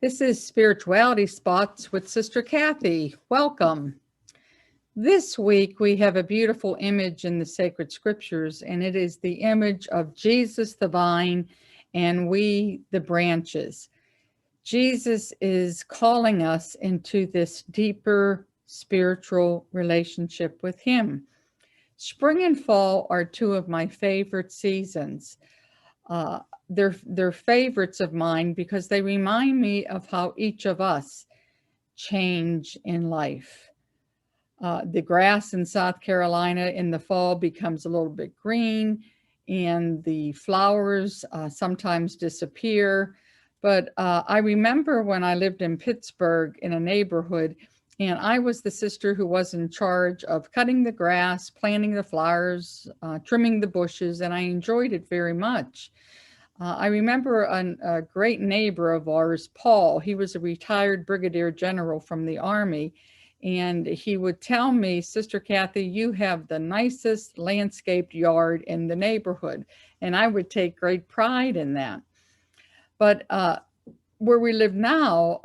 This is Spirituality Spots with Sister Kathy. Welcome. This week we have a beautiful image in the sacred scriptures, and it is the image of Jesus the vine and we the branches. Jesus is calling us into this deeper spiritual relationship with him. Spring and fall are two of my favorite seasons. They're favorites of mine because they remind me of how each of us change in life. The grass in South Carolina in the fall becomes a little bit green, and the flowers sometimes disappear. But I remember when I lived in Pittsburgh in a neighborhood, and I was the sister who was in charge of cutting the grass, planting the flowers, trimming the bushes, and I enjoyed it very much. I remember a great neighbor of ours, Paul. He was a retired brigadier general from the Army, and he would tell me, Sister Kathy, you have the nicest landscaped yard in the neighborhood. And I would take great pride in that. But where we live now,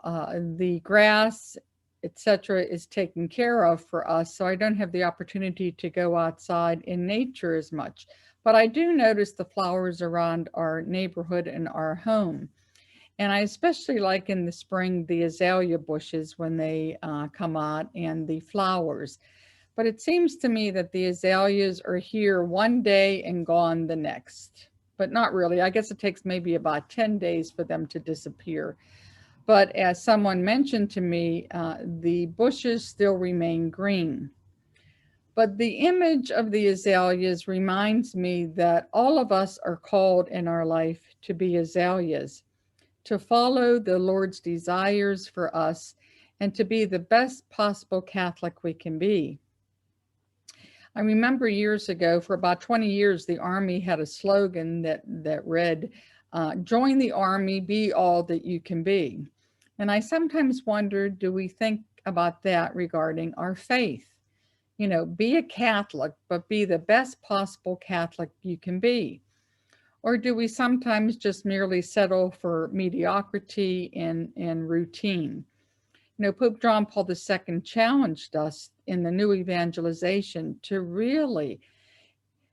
the grass, etc., is taken care of for us. So I don't have the opportunity to go outside in nature as much. But I do notice the flowers around our neighborhood and our home. And I especially like in the spring the azalea bushes when they come out, and the flowers. But it seems to me that the azaleas are here one day and gone the next. But not really. I guess it takes maybe about 10 days for them to disappear. But as someone mentioned to me, the bushes still remain green. But the image of the azaleas reminds me that all of us are called in our life to be azaleas, to follow the Lord's desires for us, and to be the best possible Catholic we can be. I remember years ago, for about 20 years, the Army had a slogan that read, join the Army, be all that you can be. And I sometimes wonder, do we think about that regarding our faith? You know, be a Catholic, but be the best possible Catholic you can be. Or do we sometimes just merely settle for mediocrity and routine? You know, Pope John Paul II challenged us in the new evangelization to really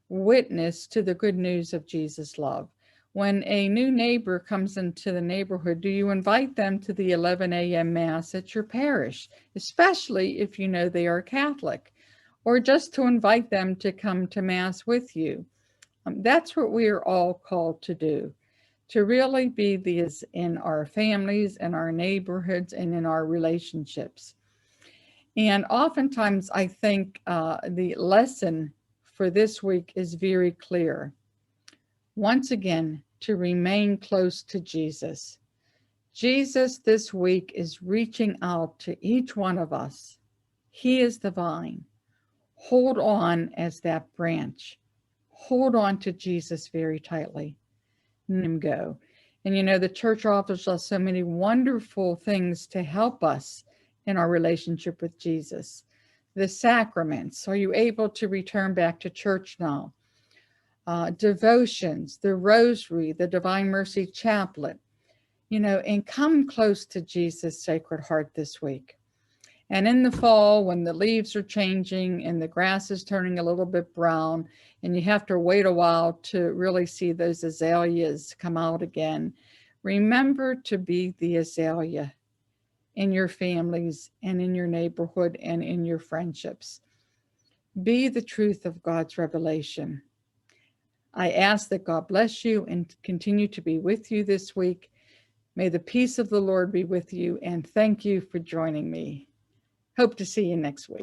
witness to the good news of Jesus' love. When a new neighbor comes into the neighborhood, do you invite them to the 11 a.m. Mass at your parish, especially if you know they are Catholic, or just to invite them to come to Mass with you? That's what we are all called to do, to really be these in our families, in our neighborhoods, and in our relationships. And oftentimes I think the lesson for this week is very clear. Once again, to remain close to Jesus. Jesus this week is reaching out to each one of us. He is the vine. Hold on as that branch. Hold on to Jesus very tightly. Let him go. And you know, the church offers us so many wonderful things to help us in our relationship with Jesus. The sacraments. Are you able to return back to church now? Devotions, the rosary, the Divine Mercy Chaplet. You know, and come close to Jesus' Sacred Heart this week. And in the fall, when the leaves are changing and the grass is turning a little bit brown, and you have to wait a while to really see those azaleas come out again, remember to be the azalea in your families and in your neighborhood and in your friendships. Be the truth of God's revelation. I ask that God bless you and continue to be with you this week. May the peace of the Lord be with you, and thank you for joining me. Hope to see you next week.